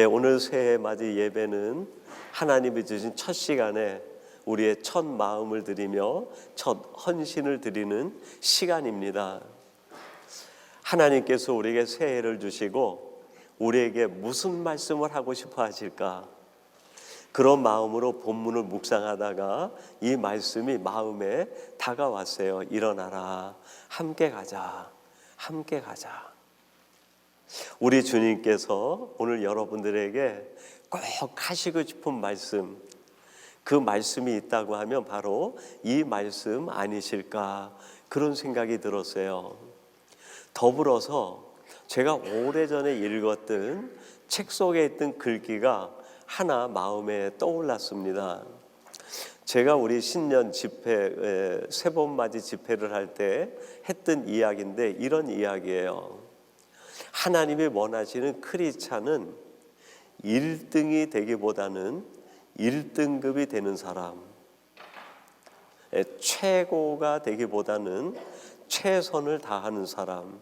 오늘 새해 맞이 예배는 하나님이 주신 첫 시간에 우리의 첫 마음을 드리며 첫 헌신을 드리는 시간입니다. 하나님께서 우리에게 새해를 주시고 우리에게 무슨 말씀을 하고 싶어 하실까? 그런 마음으로 본문을 묵상하다가 이 말씀이 마음에 다가왔어요. 일어나라, 함께 가자, 함께 가자. 우리 주님께서 오늘 여러분들에게 꼭 하시고 싶은 말씀, 그 말씀이 있다고 하면 바로 이 말씀 아니실까, 그런 생각이 들었어요. 더불어서 제가 오래전에 읽었던 책 속에 있던 글귀가 하나 마음에 떠올랐습니다. 제가 우리 신년 집회, 새봄맞이 집회를 할 때 했던 이야기인데 이런 이야기예요. 하나님이 원하시는 크리스찬은 1등이 되기보다는 1등급이 되는 사람, 최고가 되기보다는 최선을 다하는 사람,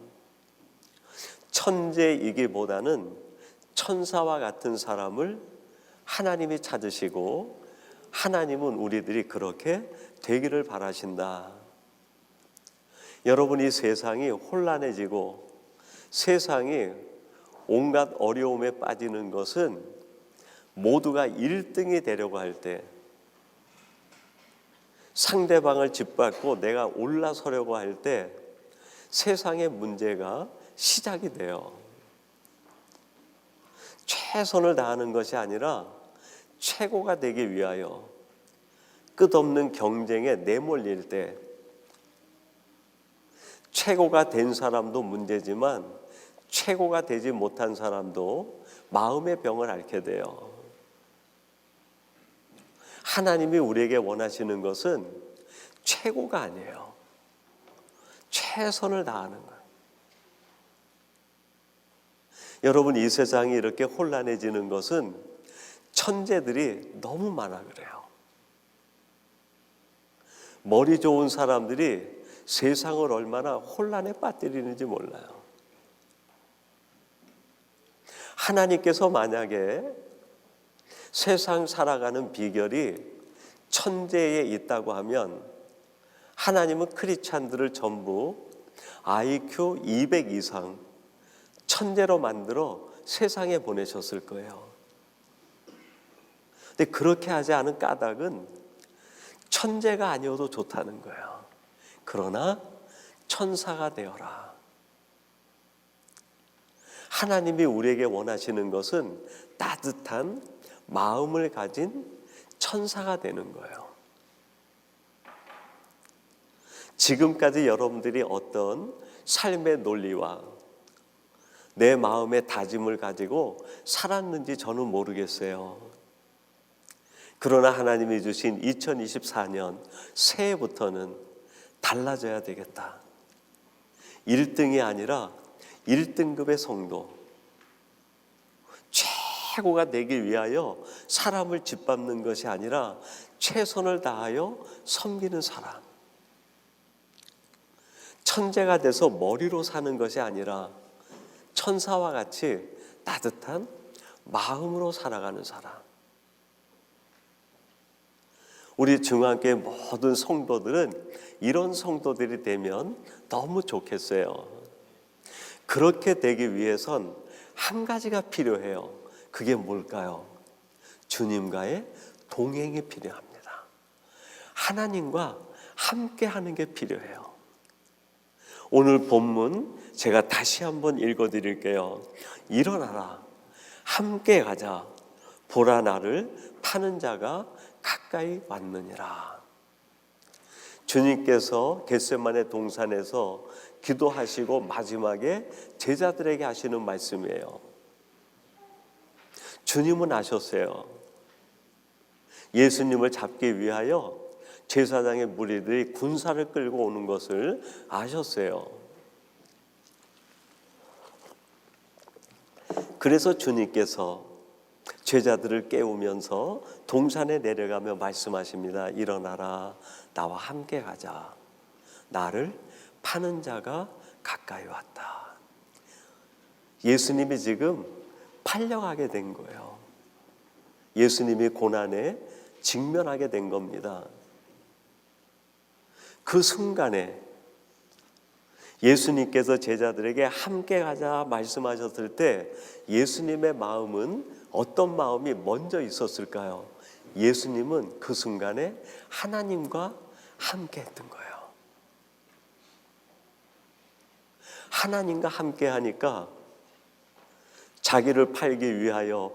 천재이기보다는 천사와 같은 사람을 하나님이 찾으시고 하나님은 우리들이 그렇게 되기를 바라신다. 여러분, 이 세상이 혼란해지고 세상이 온갖 어려움에 빠지는 것은 모두가 1등이 되려고 할 때, 상대방을 짓밟고 내가 올라서려고 할 때 세상의 문제가 시작이 돼요. 최선을 다하는 것이 아니라 최고가 되기 위하여 끝없는 경쟁에 내몰릴 때, 최고가 된 사람도 문제지만 최고가 되지 못한 사람도 마음의 병을 앓게 돼요. 하나님이 우리에게 원하시는 것은 최고가 아니에요. 최선을 다하는 거예요. 여러분, 이 세상이 이렇게 혼란해지는 것은 천재들이 너무 많아 그래요. 머리 좋은 사람들이 세상을 얼마나 혼란에 빠뜨리는지 몰라요. 하나님께서 만약에 세상 살아가는 비결이 천재에 있다고 하면 하나님은 크리스찬들을 전부 IQ 200 이상 천재로 만들어 세상에 보내셨을 거예요. 근데 그렇게 하지 않은 까닭은 천재가 아니어도 좋다는 거예요. 그러나 천사가 되어라. 하나님이 우리에게 원하시는 것은 따뜻한 마음을 가진 천사가 되는 거예요. 지금까지 여러분들이 어떤 삶의 논리와 내 마음의 다짐을 가지고 살았는지 저는 모르겠어요. 그러나 하나님이 주신 2024년 새해부터는 달라져야 되겠다. 1등이 아니라 1등급의 성도, 최고가 되기 위하여 사람을 짓밟는 것이 아니라 최선을 다하여 섬기는 사람, 천재가 돼서 머리로 사는 것이 아니라 천사와 같이 따뜻한 마음으로 살아가는 사람. 우리 중앙교회 모든 성도들은 이런 성도들이 되면 너무 좋겠어요. 그렇게 되기 위해선 한 가지가 필요해요. 그게 뭘까요? 주님과의 동행이 필요합니다. 하나님과 함께 하는 게 필요해요. 오늘 본문 제가 다시 한번 읽어드릴게요. 일어나라, 함께 가자. 보라, 나를 파는 자가 가까이 왔느니라. 주님께서 겟세마네 동산에서 기도하시고 마지막에 제자들에게 하시는 말씀이에요. 주님은 아셨어요. 예수님을 잡기 위하여 제사장의 무리들이 군사를 끌고 오는 것을 아셨어요. 그래서 주님께서 제자들을 깨우면서 동산에 내려가며 말씀하십니다. 일어나라, 나와 함께 가자. 나를 파는 자가 가까이 왔다. 예수님이 지금 팔려가게 된 거예요. 예수님이 고난에 직면하게 된 겁니다. 그 순간에 예수님께서 제자들에게 함께 가자 말씀하셨을 때 예수님의 마음은 어떤 마음이 먼저 있었을까요? 예수님은 그 순간에 하나님과 함께 했던 거예요. 하나님과 함께 하니까 자기를 팔기 위하여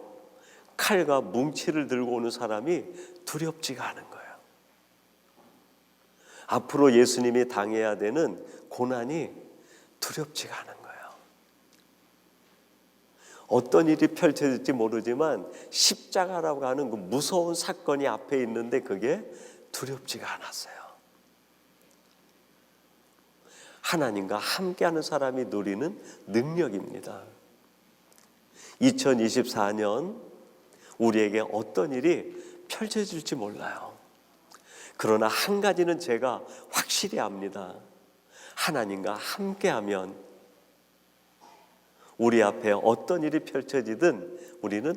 칼과 뭉치를 들고 오는 사람이 두렵지가 않은 거예요. 앞으로 예수님이 당해야 되는 고난이 두렵지가 않은 거예요. 어떤 일이 펼쳐질지 모르지만 십자가라고 하는 그 무서운 사건이 앞에 있는데 그게 두렵지가 않았어요. 하나님과 함께하는 사람이 누리는 능력입니다. 2024년 우리에게 어떤 일이 펼쳐질지 몰라요. 그러나 한 가지는 제가 확실히 압니다. 하나님과 함께하면 우리 앞에 어떤 일이 펼쳐지든 우리는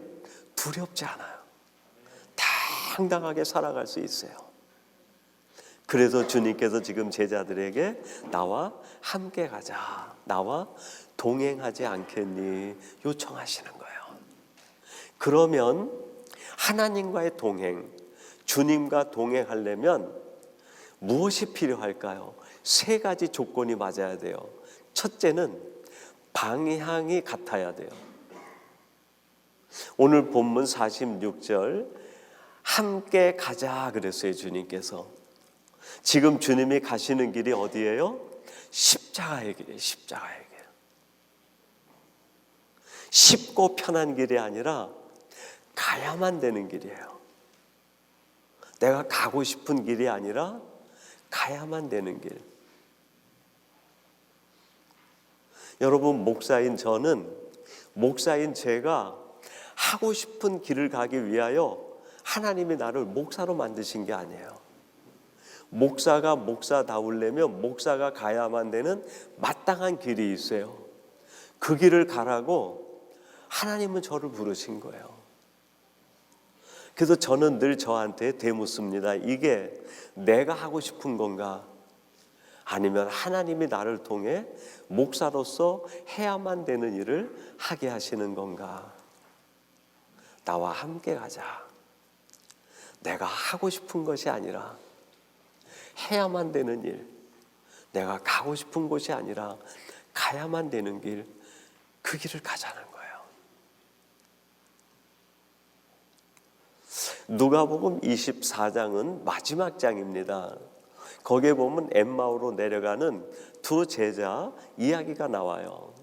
두렵지 않아요. 당당하게 살아갈 수 있어요. 그래서 주님께서 지금 제자들에게 나와 함께 가자, 나와 동행하지 않겠니 요청하시는 거예요. 그러면 하나님과의 동행, 주님과 동행하려면 무엇이 필요할까요? 세 가지 조건이 맞아야 돼요. 첫째는 방향이 같아야 돼요. 오늘 본문 46절 함께 가자 그랬어요. 주님께서. 지금 주님이 가시는 길이 어디예요? 십자가의 길이에요. 십자가의 길. 쉽고 편한 길이 아니라 가야만 되는 길이에요. 내가 가고 싶은 길이 아니라 가야만 되는 길. 여러분, 목사인 제가 하고 싶은 길을 가기 위하여 하나님이 나를 목사로 만드신 게 아니에요. 목사가 목사다우려면 목사가 가야만 되는 마땅한 길이 있어요. 그 길을 가라고 하나님은 저를 부르신 거예요. 그래서 저는 늘 저한테 되묻습니다. 이게 내가 하고 싶은 건가? 아니면 하나님이 나를 통해 목사로서 해야만 되는 일을 하게 하시는 건가? 나와 함께 가자. 내가 하고 싶은 것이 아니라 해야만 되는 일, 내가 가고 싶은 곳이 아니라 가야만 되는 길, 그 길을 가자는 거예요. 누가복음 24장은 마지막 장입니다. 거기에 보면 엠마오로 내려가는 두 제자 이야기가 나와요.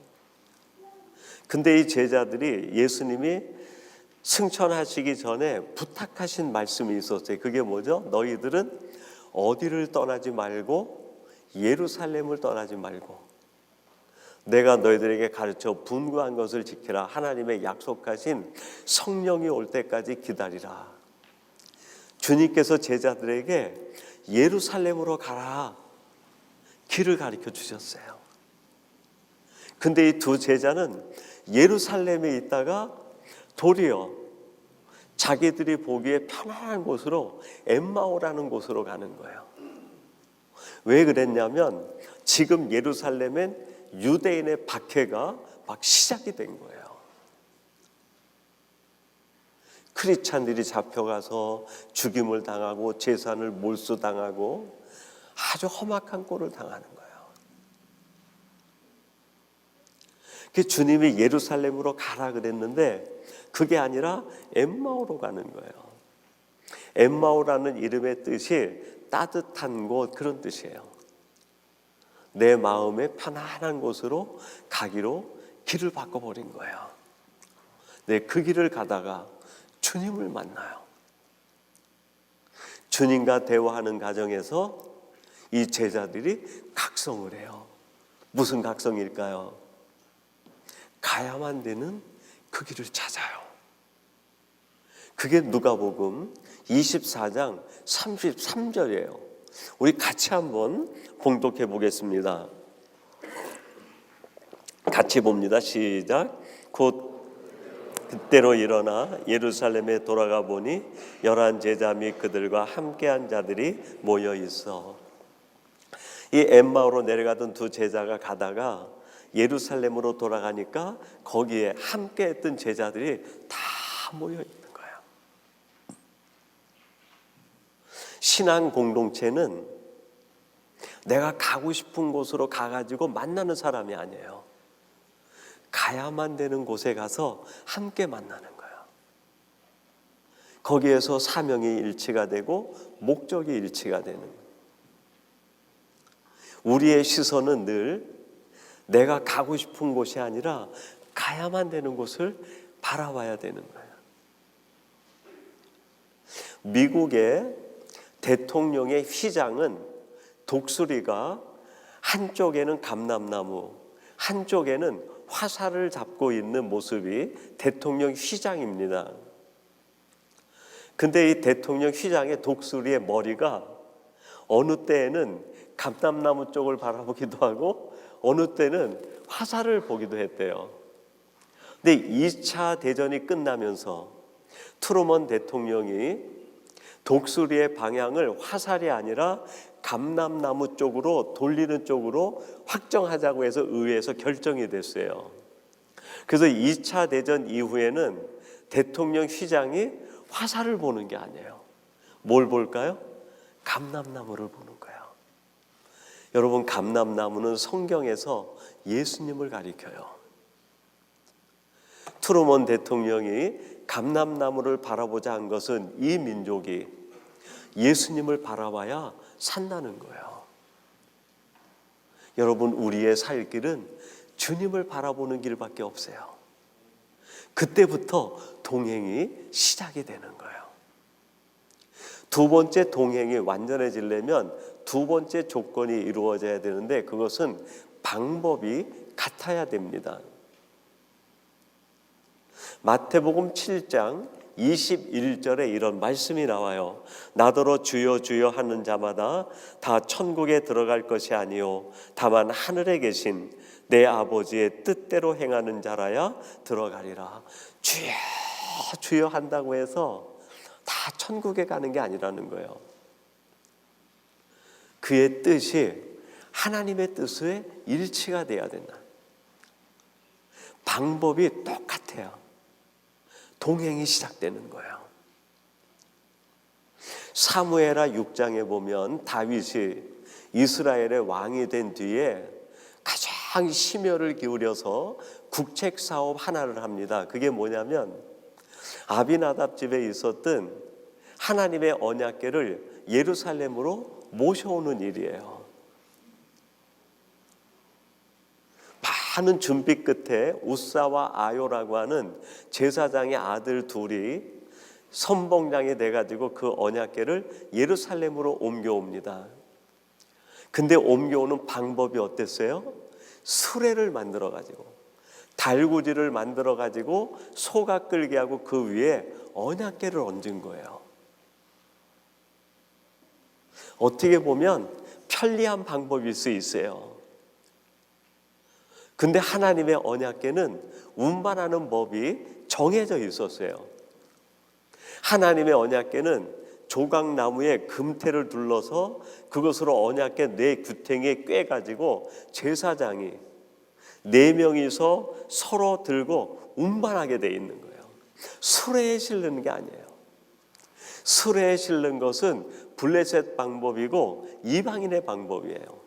근데 이 제자들이 예수님이 승천하시기 전에 부탁하신 말씀이 있었어요. 그게 뭐죠? 너희들은 어디를 떠나지 말고 예루살렘을 떠나지 말고 내가 너희들에게 가르쳐 분부한 것을 지키라. 하나님의 약속하신 성령이 올 때까지 기다리라. 주님께서 제자들에게 예루살렘으로 가라 길을 가르쳐 주셨어요. 근데 이 두 제자는 예루살렘에 있다가 도리어 자기들이 보기에 편안한 곳으로 엠마오라는 곳으로 가는 거예요. 왜 그랬냐면 지금 예루살렘엔 유대인의 박해가 막 시작이 된 거예요. 크리스찬들이 잡혀가서 죽임을 당하고 재산을 몰수당하고 아주 험악한 꼴을 당하는 거예요. 그 주님이 예루살렘으로 가라 그랬는데 그게 아니라 엠마오로 가는 거예요. 엠마오라는 이름의 뜻이 따뜻한 곳 그런 뜻이에요. 내 마음의 편안한 곳으로 가기로 길을 바꿔버린 거예요. 네, 그 길을 가다가 주님을 만나요. 주님과 대화하는 과정에서 이 제자들이 각성을 해요. 무슨 각성일까요? 가야만 되는 그 길을 찾아요. 그게 누가복음 24장 33절이에요. 우리 같이 한번 봉독해 보겠습니다. 같이 봅니다. 시작. 곧 그때로 일어나 예루살렘에 돌아가 보니 11 제자 및 그들과 함께한 자들이 모여 있어. 이 엠마오로 내려가던 두 제자가 가다가 예루살렘으로 돌아가니까 거기에 함께했던 제자들이 다 모여 있는 거예요. 신앙 공동체는 내가 가고 싶은 곳으로 가가지고 만나는 사람이 아니에요. 가야만 되는 곳에 가서 함께 만나는 거예요. 거기에서 사명이 일치가 되고 목적이 일치가 되는 거예요. 우리의 시선은 늘 내가 가고 싶은 곳이 아니라 가야만 되는 곳을 바라봐야 되는 거예요. 미국의 대통령의 휘장은 독수리가 한쪽에는 감람나무, 한쪽에는 화살을 잡고 있는 모습이 대통령 휘장입니다. 근데 이 대통령 휘장의 독수리의 머리가 어느 때에는 감람나무 쪽을 바라보기도 하고 어느 때는 화살을 보기도 했대요. 근데 2차 대전이 끝나면서 트루먼 대통령이 독수리의 방향을 화살이 아니라 감람나무 쪽으로 돌리는 쪽으로 확정하자고 해서 의회에서 결정이 됐어요. 그래서 2차 대전 이후에는 대통령 휘장이 화살을 보는 게 아니에요. 뭘 볼까요? 감람나무를 보는 거예요. 여러분, 감람나무는 성경에서 예수님을 가리켜요. 트루먼 대통령이 감람나무를 바라보자 한 것은 이 민족이 예수님을 바라봐야 산다는 거예요. 여러분, 우리의 살 길은 주님을 바라보는 길밖에 없어요. 그때부터 동행이 시작이 되는 거예요. 두 번째 동행이 완전해지려면 두 번째 조건이 이루어져야 되는데 그것은 방법이 같아야 됩니다. 마태복음 7장 21절에 이런 말씀이 나와요. 나더러 주여 주여 하는 자마다 다 천국에 들어갈 것이 아니요 다만 하늘에 계신 내 아버지의 뜻대로 행하는 자라야 들어가리라. 주여 주여 한다고 해서 다 천국에 가는 게 아니라는 거예요. 그의 뜻이 하나님의 뜻에 일치가 돼야 된다. 방법이 똑같아요. 동행이 시작되는 거예요. 사무엘하 6장에 보면 다윗이 이스라엘의 왕이 된 뒤에 가장 심혈을 기울여서 국책 사업 하나를 합니다. 그게 뭐냐면 아비나답 집에 있었던 하나님의 언약궤를 예루살렘으로 모셔오는 일이에요. 많은 준비 끝에 우사와 아요라고 하는 제사장의 아들 둘이 선봉장이 돼가지고 그 언약궤를 예루살렘으로 옮겨옵니다. 근데 옮겨오는 방법이 어땠어요? 수레를 만들어가지고 달구지를 만들어가지고 소가 끌게 하고 그 위에 언약궤를 얹은 거예요. 어떻게 보면 편리한 방법일 수 있어요. 근데 하나님의 언약궤는 운반하는 법이 정해져 있었어요. 하나님의 언약궤는 조각나무에 금태를 둘러서 그것으로 언약궤 네 규탱에 꿰가지고 제사장이 4명이서 서로 들고 운반하게 돼 있는 거예요. 수레에 실는 게 아니에요. 수레에 실는 것은 블레셋 방법이고 이방인의 방법이에요.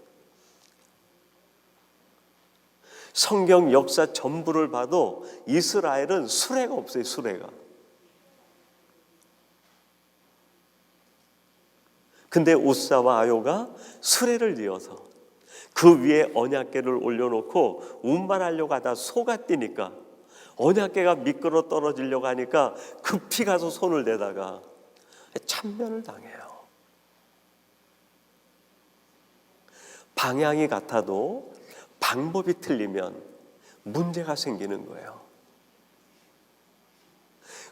성경 역사 전부를 봐도 이스라엘은 수레가 없어요. 수레가. 근데 우사와 아요가 수레를 이어서 그 위에 언약궤를 올려놓고 운반하려고 하다 소가 뛰니까 언약궤가 미끄러 떨어지려고 하니까 급히 가서 손을 대다가 참변을 당해요. 방향이 같아도 방법이 틀리면 문제가 생기는 거예요.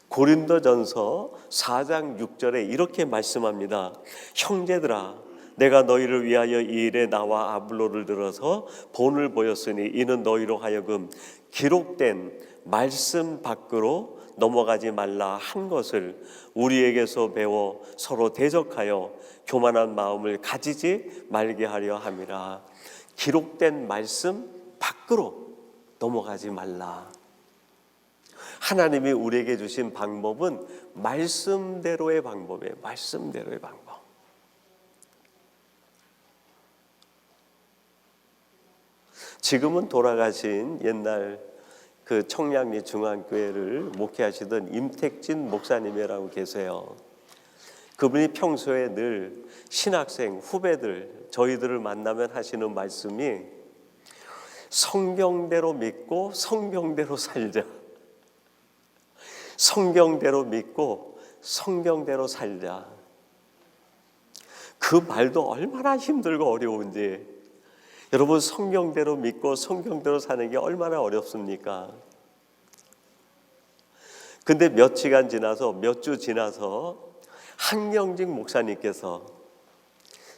고린도전서 4장 6절에 이렇게 말씀합니다. 형제들아, 내가 너희를 위하여 이 일에 나와 아블로를 들어서 본을 보였으니 이는 너희로 하여금 기록된 말씀 밖으로 넘어가지 말라 한 것을 우리에게서 배워 서로 대적하여 교만한 마음을 가지지 말게 하려 함이라. 기록된 말씀 밖으로 넘어가지 말라. 하나님이 우리에게 주신 방법은 말씀대로의 방법이에요. 말씀대로의 방법. 지금은 돌아가신 옛날 그 청량리 중앙교회를 목회하시던 임택진 목사님이라고 계세요. 그분이 평소에 늘 신학생 후배들 저희들을 만나면 하시는 말씀이 성경대로 믿고 성경대로 살자. 성경대로 믿고 성경대로 살자. 그 말도 얼마나 힘들고 어려운지. 여러분, 성경대로 믿고 성경대로 사는 게 얼마나 어렵습니까? 근데 몇 시간 지나서 몇 주 지나서 한경직 목사님께서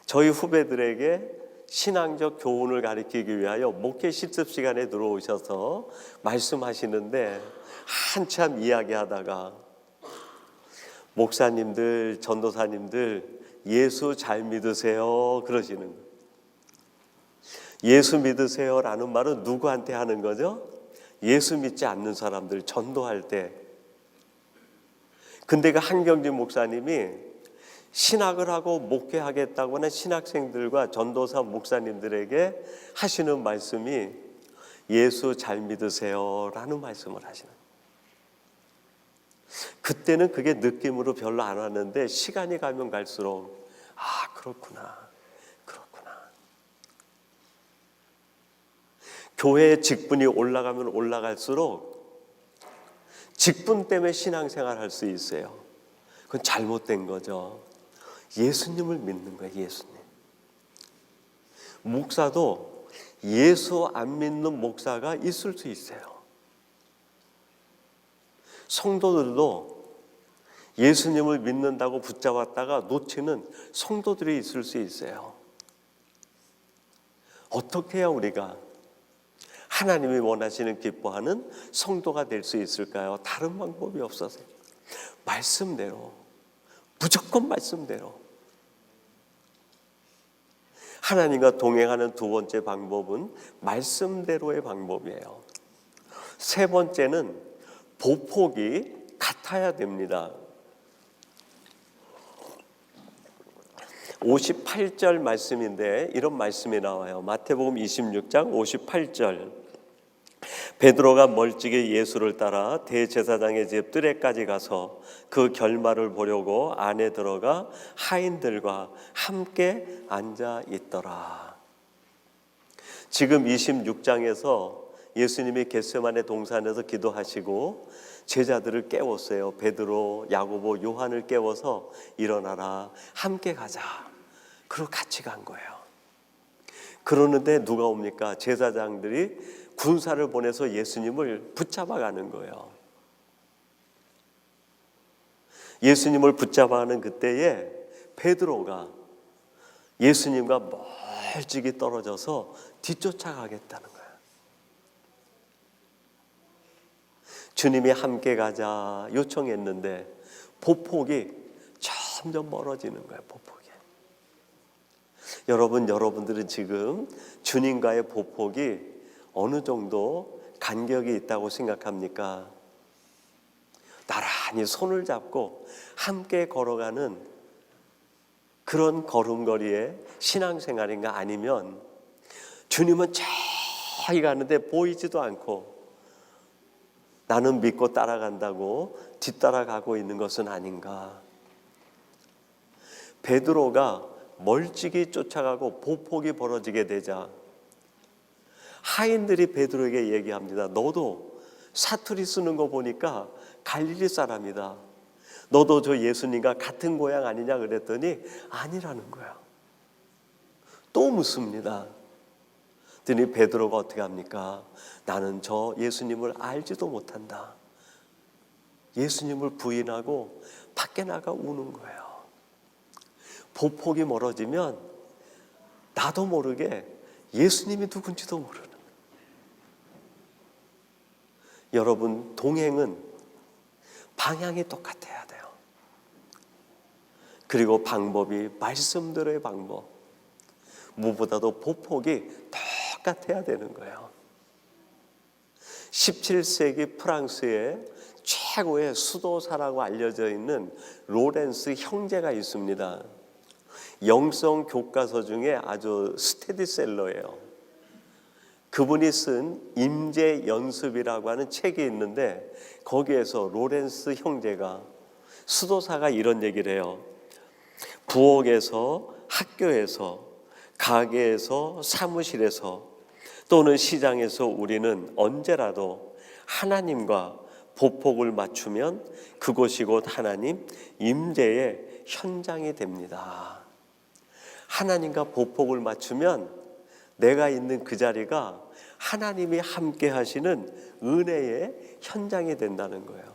저희 후배들에게 신앙적 교훈을 가르치기 위하여 목회 실습 시간에 들어오셔서 말씀하시는데 한참 이야기하다가 목사님들, 전도사님들 예수 잘 믿으세요 그러시는 거예요. 예수 믿으세요라는 말은 누구한테 하는 거죠? 예수 믿지 않는 사람들 전도할 때. 근데 그 한경진 목사님이 신학을 하고 목회하겠다고 하는 신학생들과 전도사 목사님들에게 하시는 말씀이 예수 잘 믿으세요라는 말씀을 하시는 거예요. 그때는 그게 느낌으로 별로 안 왔는데 시간이 가면 갈수록 그렇구나. 교회의 직분이 올라가면 올라갈수록 직분 때문에 신앙생활 할 수 있어요. 그건 잘못된 거죠. 예수님을 믿는 거예요. 예수님. 목사도 예수 안 믿는 목사가 있을 수 있어요. 성도들도 예수님을 믿는다고 붙잡았다가 놓치는 성도들이 있을 수 있어요. 어떻게 해야 우리가 하나님이 원하시는 기뻐하는 성도가 될 수 있을까요? 다른 방법이 없어서요. 말씀대로, 무조건 말씀대로. 하나님과 동행하는 두 번째 방법은 말씀대로의 방법이에요. 세 번째는 보폭이 같아야 됩니다. 58절 말씀인데 이런 말씀이 나와요. 마태복음 26장 58절. 베드로가 멀찍이 예수를 따라 대제사장의 집 뜰에까지 가서 그 결말을 보려고 안에 들어가 하인들과 함께 앉아 있더라. 지금 26장에서 예수님이 겟세마네 동산에서 기도하시고 제자들을 깨웠어요. 베드로, 야고보, 요한을 깨워서 일어나라, 함께 가자. 그리고 같이 간 거예요. 그러는데 누가 옵니까? 제사장들이 군사를 보내서 예수님을 붙잡아가는 거예요. 예수님을 붙잡아가는 그때에 베드로가 예수님과 멀찍이 떨어져서 뒤쫓아가겠다는 거예요. 주님이 함께 가자 요청했는데 보폭이 점점 멀어지는 거예요. 보폭이. 여러분들은 지금 주님과의 보폭이 어느 정도 간격이 있다고 생각합니까? 나란히 손을 잡고 함께 걸어가는 그런 걸음걸이의 신앙생활인가? 아니면 주님은 저기 가는데 보이지도 않고 나는 믿고 따라간다고 뒤따라가고 있는 것은 아닌가? 베드로가 멀찍이 쫓아가고 보폭이 벌어지게 되자 하인들이 베드로에게 얘기합니다. 너도 사투리 쓰는 거 보니까 갈릴리 사람이다. 너도 저 예수님과 같은 고향 아니냐 그랬더니 아니라는 거야. 또 묻습니다. 그랬더니 베드로가 어떻게 합니까? 나는 저 예수님을 알지도 못한다. 예수님을 부인하고 밖에 나가 우는 거예요. 보폭이 멀어지면 나도 모르게 예수님이 누군지도 모르는 거예요. 여러분, 동행은 방향이 똑같아야 돼요. 그리고 방법이 말씀대로의 방법, 무보다도 보폭이 똑같아야 되는 거예요. 17세기 프랑스의 최고의 수도사라고 알려져 있는 로렌스 형제가 있습니다. 영성 교과서 중에 아주 스테디셀러예요. 그분이 쓴 임재 연습이라고 하는 책이 있는데 거기에서 로렌스 형제가, 수도사가 이런 얘기를 해요. 부엌에서, 학교에서, 가게에서, 사무실에서 또는 시장에서 우리는 언제라도 하나님과 보폭을 맞추면 그곳이 곧 하나님 임재의 현장이 됩니다. 하나님과 보폭을 맞추면 내가 있는 그 자리가 하나님이 함께 하시는 은혜의 현장이 된다는 거예요.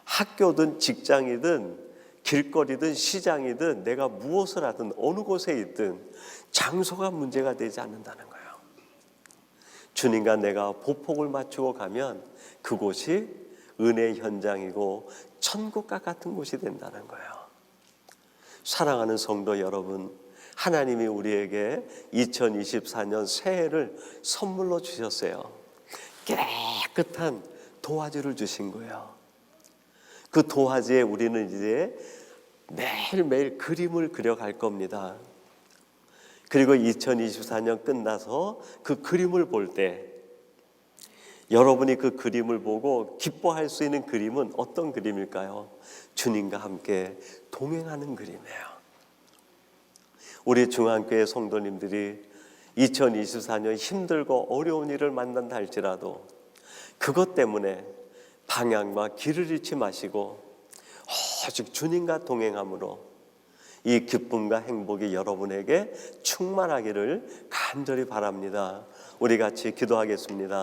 학교든 직장이든 길거리든 시장이든 내가 무엇을 하든 어느 곳에 있든 장소가 문제가 되지 않는다는 거예요. 주님과 내가 보폭을 맞추고 가면 그곳이 은혜의 현장이고 천국과 같은 곳이 된다는 거예요. 사랑하는 성도 여러분, 하나님이 우리에게 2024년 새해를 선물로 주셨어요. 깨끗한 도화지를 주신 거예요. 그 도화지에 우리는 이제 매일매일 그림을 그려갈 겁니다. 그리고 2024년 끝나서 그 그림을 볼 때 여러분이 그 그림을 보고 기뻐할 수 있는 그림은 어떤 그림일까요? 주님과 함께 동행하는 그림이에요. 우리 중앙교회 성도님들이 2024년 힘들고 어려운 일을 만난다 할지라도 그것 때문에 방향과 길을 잃지 마시고 오직 주님과 동행함으로 이 기쁨과 행복이 여러분에게 충만하기를 간절히 바랍니다. 우리 같이 기도하겠습니다.